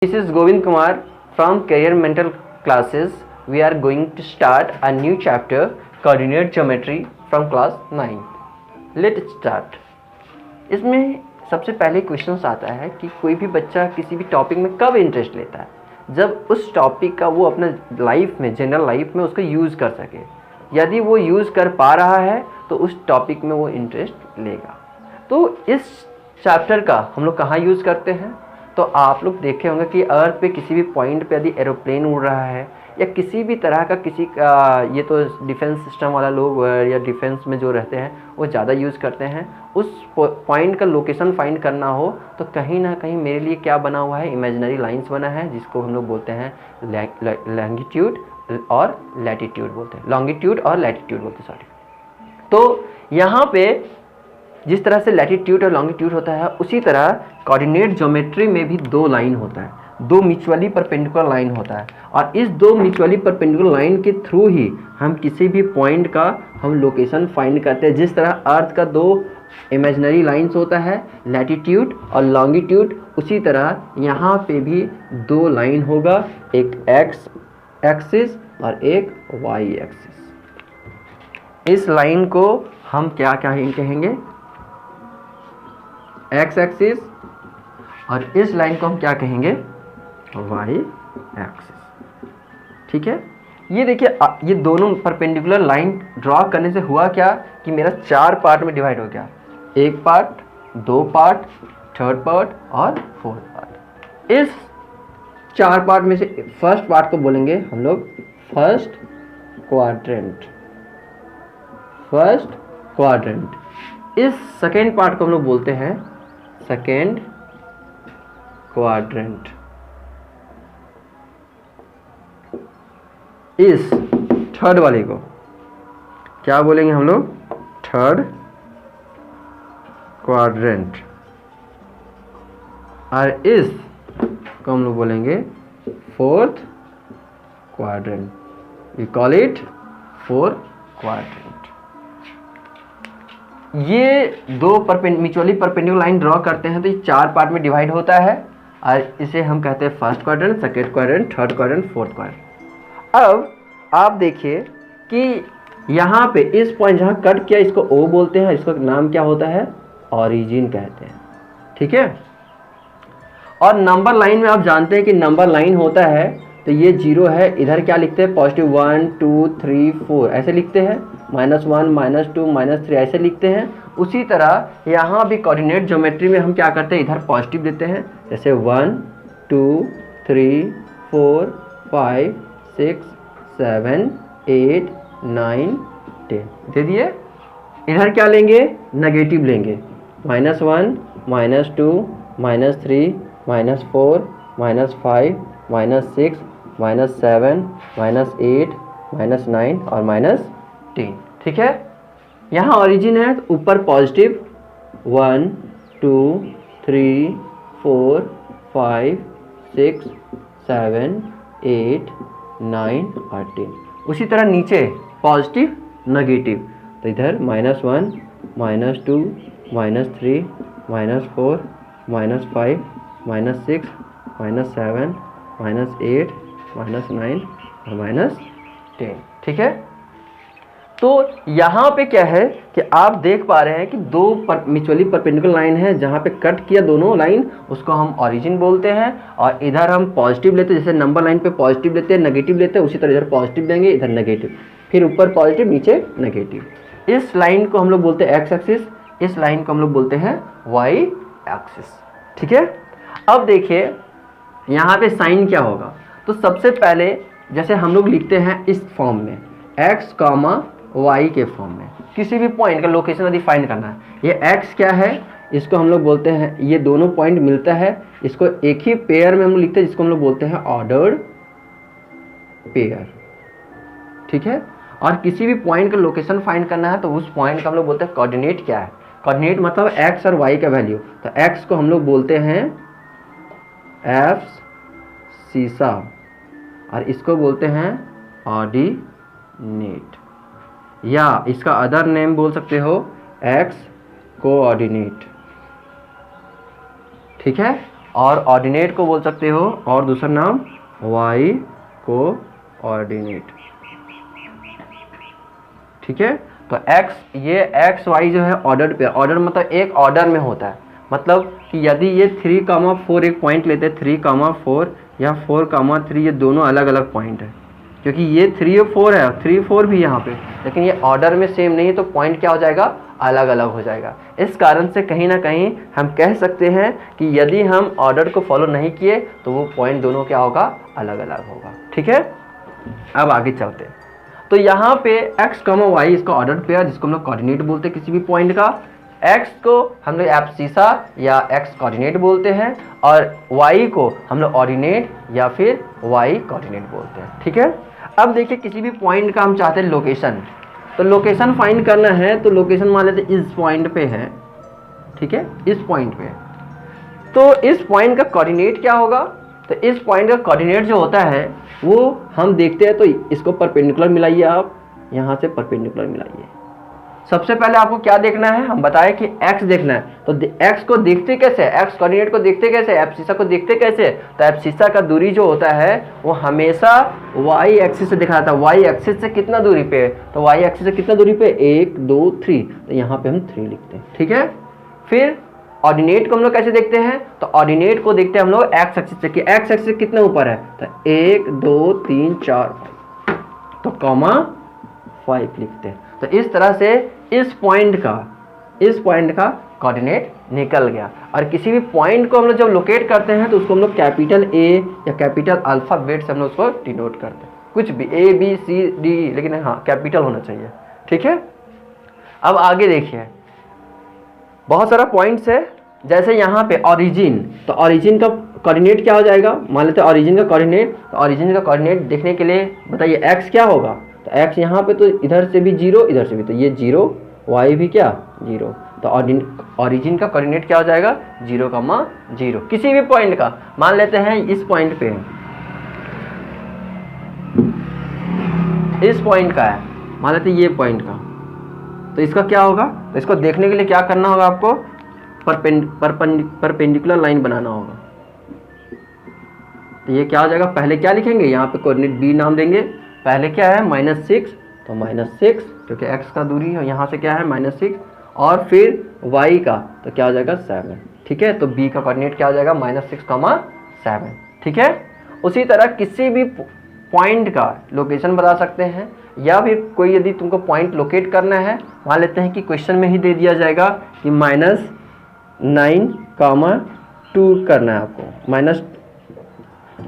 This is Govind Kumar from Career Mental Classes. We are going to start a new chapter, Coordinate Geometry from class 9. Let's start. इसमें सबसे पहले question आता है कि कोई भी बच्चा किसी भी टॉपिक में कब इंटरेस्ट लेता है, जब उस टॉपिक का वो अपना लाइफ में, जनरल लाइफ में उसको यूज़ कर सके। यदि वो यूज़ कर पा रहा है तो उस टॉपिक में वो इंटरेस्ट लेगा। तो इस चैप्टर का हम लोग कहाँ यूज़ करते हैं, तो आप लोग देखे होंगे कि अर्थ पे किसी भी पॉइंट पे यदि एरोप्लेन उड़ रहा है या किसी भी तरह का ये तो डिफेंस सिस्टम वाला लोग या डिफेंस में जो रहते हैं वो ज़्यादा यूज़ करते हैं। उस पॉइंट का लोकेशन फाइंड करना हो तो कहीं ना कहीं मेरे लिए क्या बना हुआ है, इमेजिनरी लाइंस बना है, जिसको हम लोग बोलते हैं लॉन्गिट्यूड और लैटिट्यूड बोलते हैं, लॉन्गिट्यूड और लैटिट्यूड बोलते हैं, सॉरी। तो यहाँ पे जिस तरह से लैटिट्यूड और लॉन्गिट्यूड होता है, उसी तरह कोऑर्डिनेट ज्योमेट्री में भी दो लाइन होता है, दो म्यूचुअली परपेंडिकुलर लाइन होता है। और इस दो म्यूचुअली परपेंडिकुलर लाइन के थ्रू ही हम किसी भी पॉइंट का हम लोकेशन फाइंड करते हैं। जिस तरह अर्थ का दो इमेजिनरी लाइंस होता है, लैटिट्यूड और लॉन्गिट्यूड, उसी तरह यहाँ पे भी दो लाइन होगा, एक एक्स एक्सिस और एक वाई एक्सिस। इस लाइन को हम क्या कहेंगे, एक्स एक्सिस, और इस लाइन को हम क्या कहेंगे, वाई एक्सिस। ठीक है, ये देखिए, ये दोनों परपेंडिकुलर लाइन ड्रॉ करने से हुआ क्या कि मेरा चार पार्ट में डिवाइड हो गया, एक पार्ट, दो पार्ट, थर्ड पार्ट और फोर्थ पार्ट। इस चार पार्ट में से फर्स्ट पार्ट को बोलेंगे हम लोग फर्स्ट क्वाड्रेंट, फर्स्ट क्वाड्रेंट। इस सेकेंड पार्ट को हम लोग बोलते हैं सेकेंड क्वाड्रेंट। इस थर्ड वाले को क्या बोलेंगे हम लोग, थर्ड क्वाड्रेंट। और इस को हम लोग बोलेंगे fourth quadrant. We call it fourth quadrant. ये दो म्यूचुअली परपेंडिकुलर लाइन ड्रॉ करते हैं तो ये चार पार्ट में डिवाइड होता है, और इसे हम कहते हैं first quadrant, second quadrant, third quadrant, fourth quadrant. अब आप देखिए कि यहाँ पे इस पॉइंट जहाँ कट किया इसको ओ बोलते हैं, इसका नाम क्या होता है, ऑरिजिन कहते हैं। ठीक है, और नंबर लाइन में आप जानते हैं कि नंबर लाइन होता है तो ये जीरो है, इधर क्या लिखते हैं, पॉजिटिव 1 2 3 4 ऐसे लिखते हैं, -1 -2 -3 ऐसे लिखते हैं। उसी तरह यहाँ भी कोऑर्डिनेट ज्योमेट्री में हम क्या करते हैं, इधर पॉजिटिव देते हैं, जैसे 1 2 3 4 5 6 7 8 9 10 दे दिए। इधर क्या लेंगे, नेगेटिव लेंगे, -1 -2 -3 -4 -5 -6 -7 -8 -9 और -10। ठीक है, यहाँ ओरिजिन है तो ऊपर पॉजिटिव 1 2 3 4 5 6 7 8 9 और 10। उसी तरह नीचे पॉजिटिव नेगेटिव, तो इधर -1 -2 -3 -4 -5 -6 -7 -8 -9 और -10। ठीक है, तो यहाँ पे क्या है कि आप देख पा रहे हैं कि दो म्यूचुअली परपेंडिकुलर लाइन है, जहाँ पे कट किया दोनों लाइन उसको हम ओरिजिन बोलते हैं, और इधर हम पॉजिटिव लेते हैं, जैसे नंबर लाइन पे पॉजिटिव लेते हैं, नेगेटिव लेते हैं, उसी तरह इधर पॉजिटिव देंगे, इधर नेगेटिव, फिर ऊपर पॉजिटिव नीचे नेगेटिव। इस लाइन को हम लोग बोलते हैं एक्स एक्सिस, इस लाइन को हम लोग बोलते हैं वाई एक्सिस। ठीक है, अब देखिए यहाँ पे साइन क्या होगा, तो सबसे पहले जैसे हम लोग लिखते हैं इस फॉर्म में, एक्स कॉमा वाई के फॉर्म में, किसी भी पॉइंट का लोकेशन यदि फाइंड करना है, ये एक्स क्या है, इसको हम लोग बोलते हैं, ये दोनों पॉइंट मिलता है, इसको एक ही पेयर में हम लोग लिखते हैं, जिसको हम लोग बोलते हैं ऑर्डर्ड पेयर। ठीक है, और किसी भी पॉइंट का लोकेशन फाइंड करना है तो उस पॉइंट का हम लोग बोलते हैं कोऑर्डिनेट। क्या है कोऑर्डिनेट, मतलब एक्स और वाई का वैल्यू। तो एक्स को हम लोग बोलते हैं एफ सीसा, और इसको बोलते हैं ऑर्डिनेट, या इसका अदर नेम बोल सकते हो एक्स कोऑर्डिनेट। ठीक है, और ऑर्डिनेट को बोल सकते हो, और दूसरा नाम y को ऑर्डिनेट। ठीक है, तो x, ये x y जो है ऑर्डर पे, ऑर्डर मतलब एक ऑर्डर में होता है, मतलब कि यदि ये 3,4 एक पॉइंट लेते हैं, 3,4 या 4,3, ये दोनों अलग अलग पॉइंट है, क्योंकि ये 3 और 4 है, 3 4 भी यहाँ पे, लेकिन ये ऑर्डर में सेम नहीं है, तो पॉइंट क्या हो जाएगा, अलग अलग हो जाएगा। इस कारण से कहीं ना कहीं हम कह सकते हैं कि यदि हम ऑर्डर को फॉलो नहीं किए तो वो पॉइंट दोनों क्या होगा, अलग अलग होगा। ठीक है, अब आगे चलते हैं। तो यहाँ पे x, y इसका ऑर्डर पेयर, जिसको हम लोग कोऑर्डिनेट बोलते हैं किसी भी पॉइंट का। x को हम लोग एब्सिसा या x कोऑर्डिनेट बोलते हैं, और y को हम लोग ऑर्डिनेट या फिर y कोऑर्डिनेट बोलते हैं। ठीक है, अब देखिए किसी भी पॉइंट का हम चाहते हैं लोकेशन, तो लोकेशन फाइंड करना है, तो लोकेशन मान लेते इस पॉइंट पे है। ठीक है, इस पॉइंट पे, तो इस पॉइंट का कोऑर्डिनेट क्या होगा, तो इस पॉइंट का कोऑर्डिनेट जो होता है वो हम देखते हैं, तो इसको परपेंडिकुलर मिलाइए, आप यहाँ से परपेंडिकुलर मिलाइए। सबसे पहले आपको क्या देखना है, हम बताएं कि x देखना है, तो x को देखते कैसे, x कोऑर्डिनेट को देखते कैसे, एब्सिसा को देखते कैसे, तो एब्सिसा का दूरी जो होता है वो हमेशा y एक्सिस से दिखाता है, y एक्सिस से कितना दूरी पे, तो y एक्सिस से कितना दूरी पे, 1 2 3, तो यहाँ पे हम 3 लिखते हैं। ठीक है, फिर ऑर्डिनेट को हम लोग कैसे देखते हैं, तो ऑर्डिनेट को देखते हैं हम लोग x एक्सिस से, कि x एक्सिस कितने ऊपर है, तो 1 2 3 4 5, तो कॉमा 5 लिखते हैं। तो इस तरह से इस पॉइंट का कोऑर्डिनेट निकल गया। और किसी भी पॉइंट को हम लोग जब लोकेट करते हैं तो उसको हम लोग कैपिटल A या कैपिटल अल्फाबेट से हम लोग उसको डिनोट करते हैं, कुछ भी A B C D, लेकिन हाँ कैपिटल होना चाहिए। ठीक है, अब आगे देखिए, बहुत सारा पॉइंट्स है, जैसे यहाँ पे ओरिजिन, तो ओरिजिन का कोऑर्डिनेट क्या हो जाएगा, मान लेते हैं ओरिजिन का कोऑर्डिनेट, तो ओरिजिन का कोऑर्डिनेट देखने के लिए बताइए x क्या होगा, तो x यहाँ पे तो इधर से भी 0, इधर से भी, तो ये 0, y भी क्या 0, तो ओरिजिन का कोऑर्डिनेट क्या हो जाएगा, 0,0। किसी भी पॉइंट का, मान लेते हैं इस पॉइंट पे, इस पॉइंट का है, मान लेते हैं ये पॉइंट का, तो इसका क्या होगा, तो इसको देखने के लिए क्या करना होगा, आपको परपेंडिकुलर लाइन बनाना होगा। तो ये क्या हो जाएगा, पहले क्या लिखेंगे, यहाँ पे कोऑर्डिनेट b नाम देंगे, पहले क्या है -6, तो -6 क्योंकि x का दूरी है, यहाँ से क्या है -6, और फिर y का तो क्या हो जाएगा 7। ठीक है, तो b का कोऑर्डिनेट क्या हो जाएगा, -6,7। ठीक है, उसी तरह किसी भी पॉइंट का लोकेशन बता सकते हैं, या फिर कोई यदि तुमको पॉइंट लोकेट करना है, मान लेते हैं कि क्वेश्चन में ही दे दिया जाएगा कि -9,2 करना है आपको,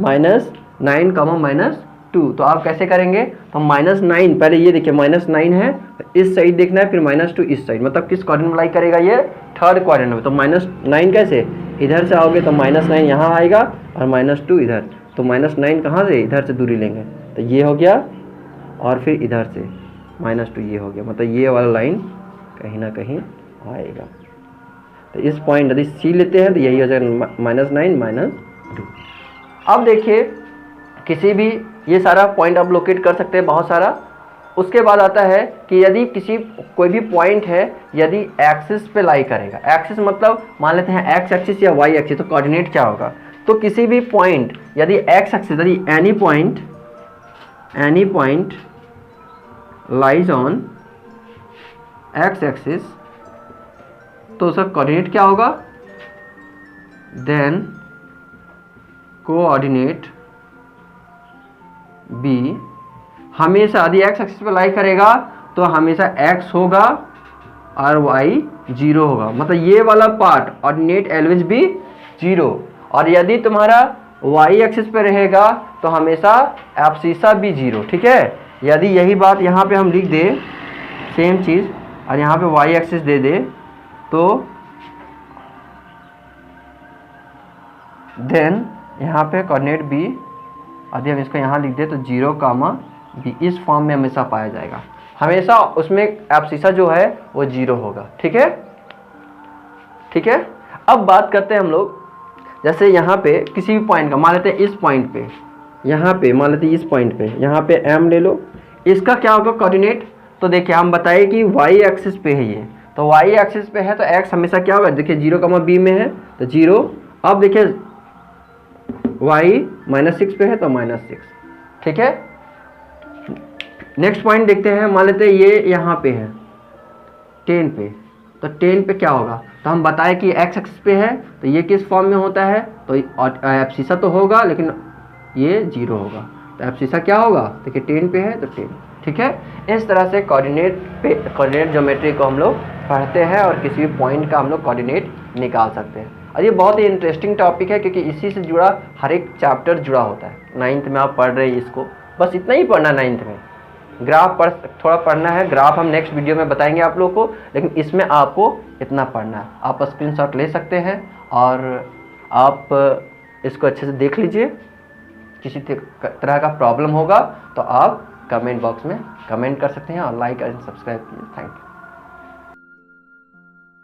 -9,-2, तो आप कैसे करेंगे, तो -9, पहले ये देखिए -9 है, तो इस साइड देखना है, फिर -2 इस साइड, मतलब किस क्वाड्रेंट में लाई करेगा, ये थर्ड क्वाड्रेंट में, तो -9 कैसे, इधर से आओगे तो -9 यहाँ आएगा और -2 इधर, तो -9 कहाँ से, इधर से दूरी लेंगे, तो ये हो गया, और फिर इधर से -2 ये हो गया, मतलब ये वाला लाइन कहीं ना कहीं आएगा। तो इस पॉइंट यदि C लेते हैं तो यही हो जाएगा -9 -2। अब देखिए किसी भी, ये सारा पॉइंट आप लोकेट कर सकते हैं बहुत सारा। उसके बाद आता है कि यदि कोई भी पॉइंट है, यदि एक्सिस पे लाई करेगा, एक्सिस मतलब मान लेते हैं x एक्सिस या y एक्सिस, तो कोऑर्डिनेट क्या होगा, तो किसी भी पॉइंट यदि x एक्सिस, यदि any point lies on x axis, तो उसका कोऑर्डिनेट क्या होगा, देन कोऑर्डिनेट b हमेशा यदि x एक्सिस पे लाई करेगा तो हमेशा x होगा और y 0 होगा, मतलब ये वाला पार्ट ऑर्डिनेट एलवेज भी 0, और यदि तुम्हारा y एक्सिस पे रहेगा तो हमेशा एब्सिसा भी 0। ठीक है, यदि यही बात यहाँ पे हम लिख दे सेम चीज़, और यहाँ पे y एक्सिस दे दे, तो देन यहाँ पे कोऑर्डिनेट b, यदि हम इसको यहाँ लिख दे तो 0, b इस फॉर्म में हमेशा पाया जाएगा, हमेशा उसमें एब्सिसा जो है वो 0 होगा। ठीक है, ठीक है, अब बात करते हैं हम लोग, जैसे यहाँ पे किसी भी पॉइंट का, मान लेते हैं इस पॉइंट पे, यहाँ पे मान लेते हैं इस पॉइंट पे, यहाँ पे m ले लो, इसका क्या होगा कोऑर्डिनेट, तो देखिए हम बताए कि y एक्सिस पे है ये, तो y एक्सिस पे है तो x हमेशा क्या होगा, देखिए 0, b में है तो 0, अब देखिए y -6 पे है तो -6, ठीक है। नेक्स्ट पॉइंट देखते हैं, मान लेते हैं ये यहाँ पे है 10 पे, तो 10 पे क्या होगा, तो हम बताएं कि x एक्सिस पे है तो ये किस फॉर्म में होता है, तो एब्सिसा तो होगा लेकिन ये 0 होगा, तो एब्सिसा क्या होगा, देखिए 10 पे है तो 10, ठीक है। इस तरह से कोऑर्डिनेट ज्योमेट्री को हम लोग पढ़ते हैं और किसी भी पॉइंट का हम लोग कोऑर्डिनेट निकाल सकते हैं। और ये बहुत ही इंटरेस्टिंग टॉपिक है क्योंकि इसी से जुड़ा हर एक चैप्टर जुड़ा होता है। 9th में आप पढ़ रहे हैं इसको, बस इतना ही पढ़ना 9th में। ग्राफ थोड़ा पढ़ना है, ग्राफ हम नेक्स्ट वीडियो में बताएंगे आप लोग को, लेकिन इसमें आपको इतना पढ़ना है। आप स्क्रीनशॉट ले सकते हैं और आप इसको अच्छे से देख लीजिए। किसी तरह का प्रॉब्लम होगा तो आप कमेंट बॉक्स में कमेंट कर सकते हैं और लाइक एंड सब्सक्राइब कीजिए। Thank you.